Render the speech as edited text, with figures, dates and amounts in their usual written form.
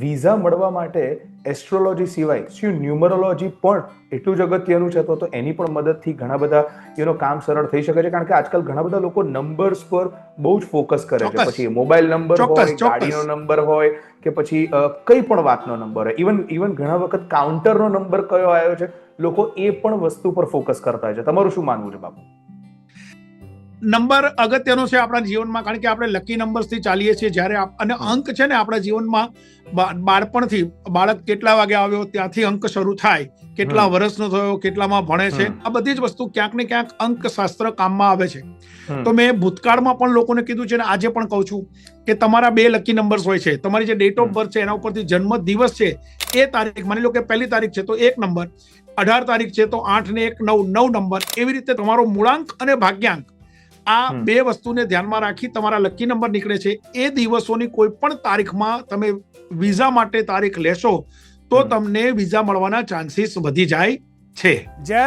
Visa મળવા માટે astrology સિવાય શું ન્યુમરોલોજી પણ એટલું જ અગત્યનું છે? તો એની પણ મદદથી ઘણા બધા કામ સરળ થઈ શકે છે, કારણ કે આજકાલ ઘણા બધા લોકો નંબર્સ પર બહુ જ ફોકસ કરે છે. પછી મોબાઈલ નંબર હોય, ગાડીનો નંબર હોય, કે પછી કઈ પણ વાતનો નંબર હોય, ઇવન ઘણા વખત કાઉન્ટરનો નંબર કયો આવ્યો છે, લોકો એ પણ વસ્તુ પર ફોકસ કરતા હોય છે. તમારું શું માનવું છે, બાબુ? નંબર અગત્યનો છે આપણા જીવનમાં, કારણ કે આપણે લકી નંબર્સથી ચાલીએ છીએ. જ્યારે અને અંક છે ને આપણા જીવનમાં બાળપણથી, બાળક કેટલા વાગે આવ્યો ત્યાંથી અંક શરૂ થાય, કેટલા વર્ષનો થયો, કેટલામાં ભણે છે, આ બધી જ વસ્તુ ક્યાંક ને ક્યાંક અંકશાસ્ત્ર કામમાં આવે છે. તો મેં ભૂતકાળમાં પણ લોકોને કીધું છે, અને આજે પણ કહું છું કે તમારા 2 લકી નંબર્સ હોય છે. તમારી જે ડેટ ઓફ બર્થ છે એના ઉપરથી જન્મ દિવસ છે એ તારીખ, માની લો કે 1 તારીખ છે તો 1 નંબર, 18 તારીખ છે તો 8 ને 1 9 નંબર. એવી રીતે તમારો મૂળાંક અને ભાગ્યાંક, આ 2 વસ્તુને ધ્યાનમાં રાખી તમારા લકી નંબર નીકળે છે. એ દિવસોની કોઈ પણ તારીખમાં તમે વિઝા માટે તારીખ લેશો તો તમને વિઝા મળવાના ચાન્સીસ વધી જાય છે. જય